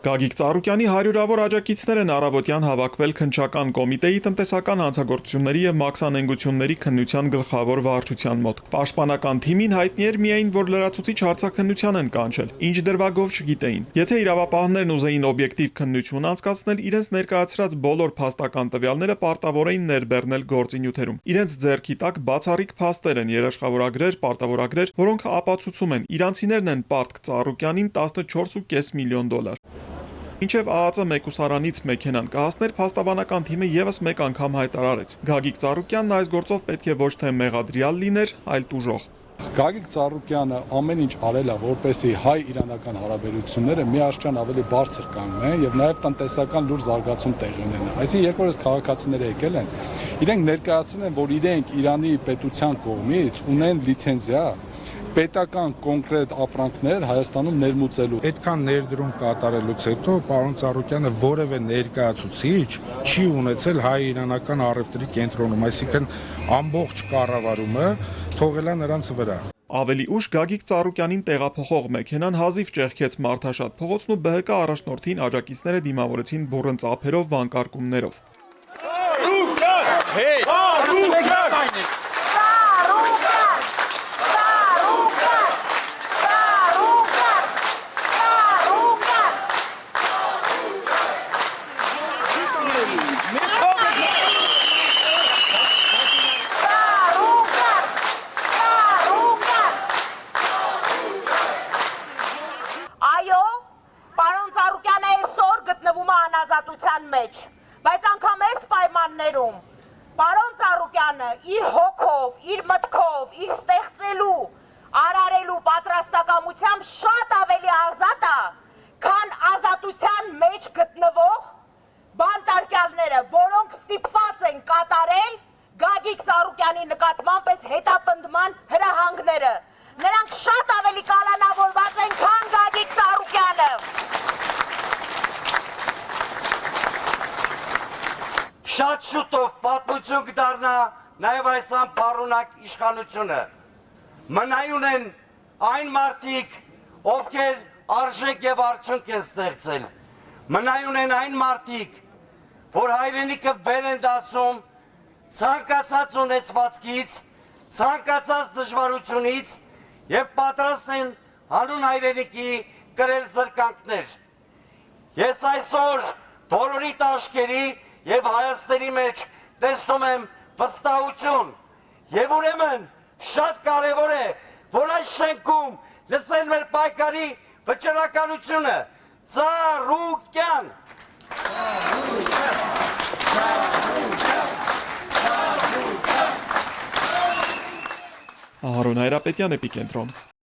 Գագիկ Ծառուկյանի հարյուրավոր աջակիցներ են առավոտյան հավաքվել Քննչական կոմիտեի տնտեսական հանցագործությունների եւ մաքսանենգությունների քննության գլխավոր վարչության մոտ։ Պաշտպանական թիմին հայտնի էր միայն, որ լրացուցիչ հարցաքննության են կանչել, ինչ դրվագով չգիտեին։ Եթե իրավապահներն ուզեին օբյեկտիվ քննություն անցկացնել, իրենց ներկայացրած բոլոր փաստական տվյալները պարտավոր էին ներբեռնել գործի նյութերում։ Իրենց ձեռքի տակ բացառիկ փաստեր են, երաշխավորագրեր, պարտավորագրեր, որոնք ապացուցում են իրանցիներն են Պարտք Ծառուկյանին 14.5 միլիոն դոլար։ Մինչև ԱԱԾ մեկուսարանից մեքենան կհասներ, փաստաբանական թիմը եւս մեկ անգամ հայտարարեց. Գագիկ Ծառուկյանն այս գործով պետք է ոչ թե մեղադրյալ լիներ, այլ տուժող։ Գագիկ Ծառուկյանը ամեն ինչ արել է, որպեսզի հայ-իրանական հարաբերությունները միաժամանակ ավելի բարձր կանգնեն եւ նաեւ տնտեսական լուրջ զարգացում տեղի ունենա։ Այսինքն, երբ որ այս քաղաքացիները եկել են, իրենք ներկայացնում են, որ իրենք Իրանի պետության կողմից ունեն լիցենզիա պետական կոնկրետ ապրանքներ Հայաստանում ներմուծելու։ Այդքան ներդրում կատարելուց հետո պարոն Ծառուկյանը որևէ ներկայացուցիչ չի ունեցել հայ-իրանական առևտրի կենտրոնում, այսինքն ամբողջ կառավարումը թողել է նրանց վրա։ Ավելի ուշ Գագիկ Ծառուկյանին տեղափոխող մեքենան հազիվ ճեղքեց Մարդաշատ փողոցն ու ԲՀԿ առաջնորդին աջակիցները դիմավորեցին բուռն ծափերով, վանկարկումներով։ Բայց անգամ այս պայմաններում պարոն Ծառուկյանը իր հոգով, իր մտքով, իր ստեղծելու, արարելու պատրաստակամությամբ շատ ավելի ազատ է, քան ազատության մեջ գտնվող բանտարկյալները, որոնք ստիպված են կատարել Գագիկ Ծառուկյանի նկատմամբ այս հետապնդման հրահանգները։ Նրանք շատ ավելի կալանավորված են, քան Գագիկ Ծառուկյանը։ Շատ շուտով պատմություն կդառնա նաև այս անփառունակ իշխանությունը։ Մնայուն են այն մարդիկ, ովքեր արժեք եւ արդյունք են ստեղծել։ Մնայուն են այն մարդիկ, որ հայրենիքը վեր են դասում ցանկացած ունեցվածքից, ցանկացած դժվարությունից եւ պատրաստ են հանուն հայրենիքի կրել զրկանքներ։ Ես այսօր բոլորի տաշկերի եւ Հայաստանի մեջ տեսնում եմ վստահություն եւ ուրեմն շատ կարեւոր է, որ այս շենքում լսեն մեր պայքարի վճռականությունը։ Ծառուկյան։ Ահարոն Հայրապետյան, Էպիկենտրոն։